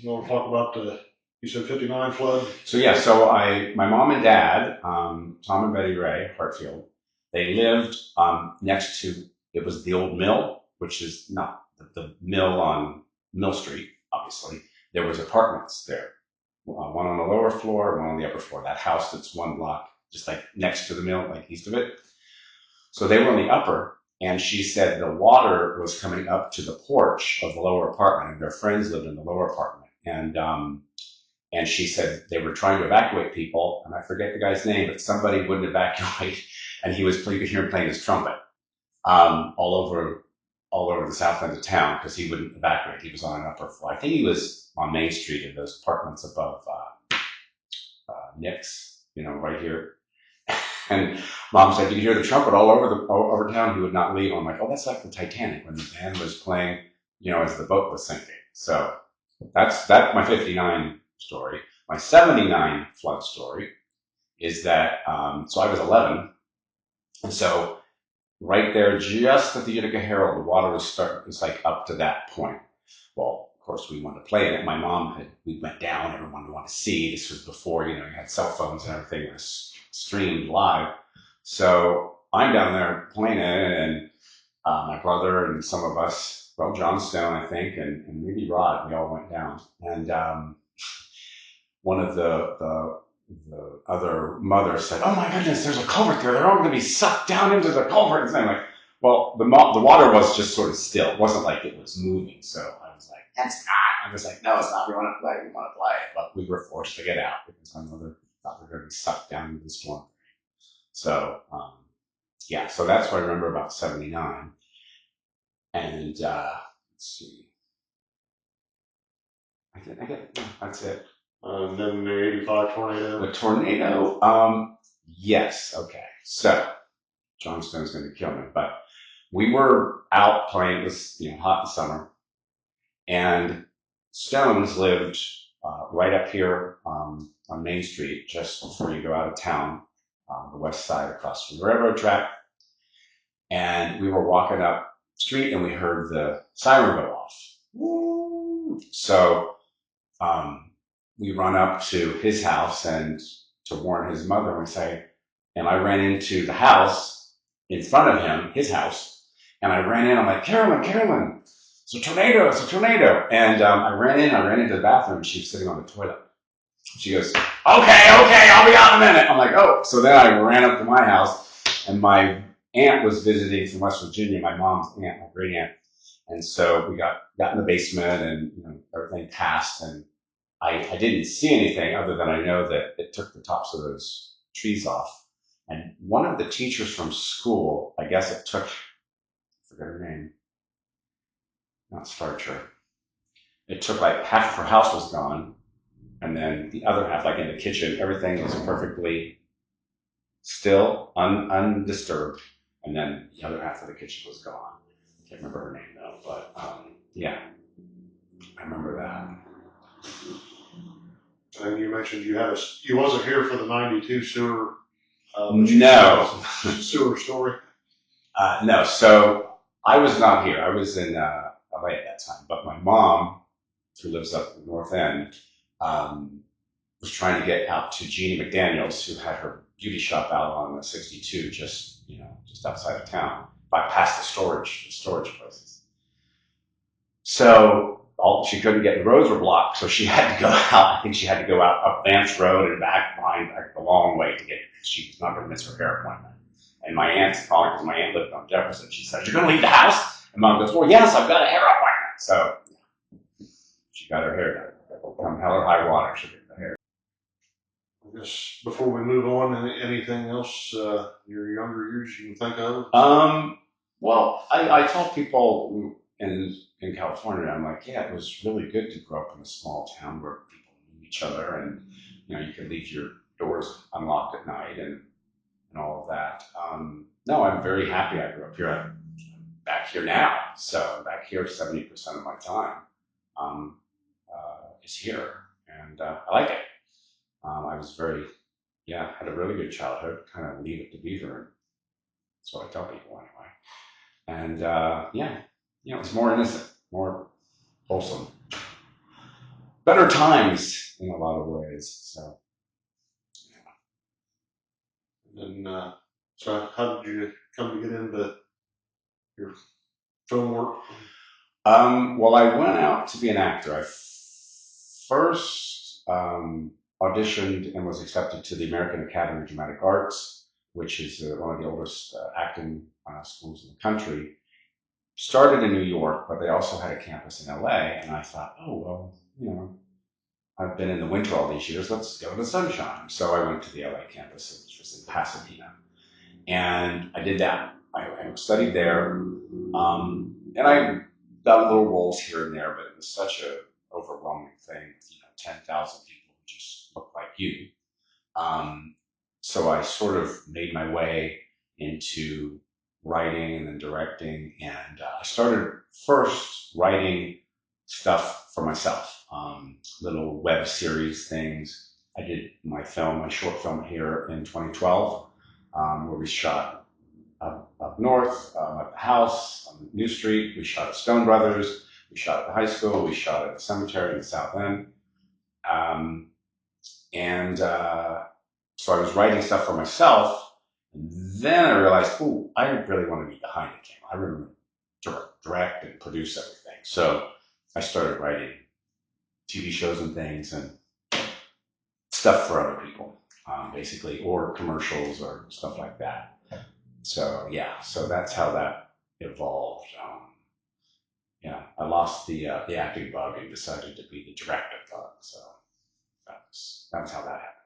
You want to talk about you said 59 flood? So yeah, my mom and dad, Tom and Betty Ray, Hartfield, they lived next to, it was the old mill, which is not the mill on Mill Street, obviously. There was apartments there, one on the lower floor, one on the upper floor. That house that's one block, just like next to the mill, like east of it. So they were on the upper, and she said the water was coming up to the porch of the lower apartment, and their friends lived in the lower apartment. And she said they were trying to evacuate people, and I forget the guy's name, but somebody wouldn't evacuate, and you could hear him playing his trumpet all over the south end of town because he wouldn't evacuate. He was on an upper floor. I think he was on Main Street in those apartments above Nick's, right here. And mom said you could hear the trumpet all over town. He would not leave. I'm like, oh, that's like the Titanic when the band was playing, as the boat was sinking. So that's my 59 story. My 79 flood story is that, so I was 11. And so right there, just at the Utica Herald, the water was like up to that point. Well, of course, we wanted to play in it. We went down, everyone wanted to see. This was before, you had cell phones and everything. It was streamed live. So I'm down there playing it, and my brother and some of us, well, John Stone, I think, and maybe Rod, we all went down. And one of the other mothers said, "Oh my goodness, there's a culvert there. They're all going to be sucked down into the culvert." And I'm like, well, the water was just sort of still. It wasn't like it was moving. So I was like, that's not. I was like, no, it's not. We want to play. We want to play. But we were forced to get out because my mother thought we were going to be sucked down into the storm. So, yeah, so that's what I remember about 79. And let's see. That's it. And then the 85 tornado. The tornado, yes, okay. So, John Stone's going to kill me, but we were out playing. It was, hot in summer. And Stones lived right up here on Main Street, just before you go out of town, the west side across from the railroad track. And we were walking up the street and we heard the siren go off. Woo! So we run up to his house and to warn his mother, and we say, and I ran into the house in front of him, his house, and I ran in. I'm like, Carolyn, it's a tornado. And I ran into the bathroom, and she was sitting on the toilet. She goes, okay, I'll be out in a minute. I'm like, oh. So then I ran up to my house, and my aunt was visiting from West Virginia, my mom's aunt, my great aunt. And so we got in the basement, and everything passed, and I didn't see anything other than I know that it took the tops of those trees off. And one of the teachers from school, I guess it took, I forget her name, not Starcher. It took like half of her house was gone, and then the other half, like in the kitchen, everything was perfectly still, undisturbed, and then the other half of the kitchen was gone. I can't remember her name though, but yeah, I remember that. And you mentioned you wasn't here for the 92 sewer. No. Sewer story. No. So I was not here. I was in LA at that time. But my mom, who lives up in the North End, was trying to get out to Jeannie McDaniel's, who had her beauty shop out on 62, just outside of town, past the storage places. So she couldn't get, the roads were blocked, so she had to go out. I think she had to go out up Vance Road and back behind a long way to get, she was not going to miss her hair appointment. And my aunt's calling because my aunt lived on Jefferson. She said, "You're going to leave the house?" And Mom goes, "Well, yes, I've got a hair appointment." So she got her hair done. Come hell or high water, she did the hair. I guess before we move on, anything else your younger years you can think of? Well, I tell people in California, I'm like, yeah, it was really good to grow up in a small town where people knew each other, and you could leave your doors unlocked at night and all of that. No, I'm very happy I grew up here. I'm back here now, so I'm back here 70% of my time is here, and I like it. I was had a really good childhood, kind of leave it to Beaver. That's what I tell people anyway. And it was more innocent, more wholesome. better times in a lot of ways. So, And so, how did you come to get into your film work? well, I went out to be an actor. I first auditioned and was accepted to the American Academy of Dramatic Arts, which is one of the oldest acting schools in the country. Started in New York, but they also had a campus in LA. And I thought, oh, well, I've been in the winter all these years. Let's go to the sunshine. So I went to the LA campus, which was in Pasadena. And I did that. I studied there. And I got little roles here and there, but it was such a overwhelming thing with 10,000 people who just look like you. Um, so I sort of made my way into writing and then directing, and I started first writing stuff for myself, little web series things. I did my short film here in 2012, where we shot up north, at the house on New Street. We shot at Stone Brothers. We shot at the high school. We shot at the cemetery in the South End. Um, and So I was writing stuff for myself. And then I realized, oh, I really want to be behind the camera. I really want to direct and produce everything. So I started writing TV shows and things and stuff for other people, basically, or commercials or stuff like that. So yeah, so that's how that evolved. I lost the acting bug and decided to be the director bug. So that was how that happened.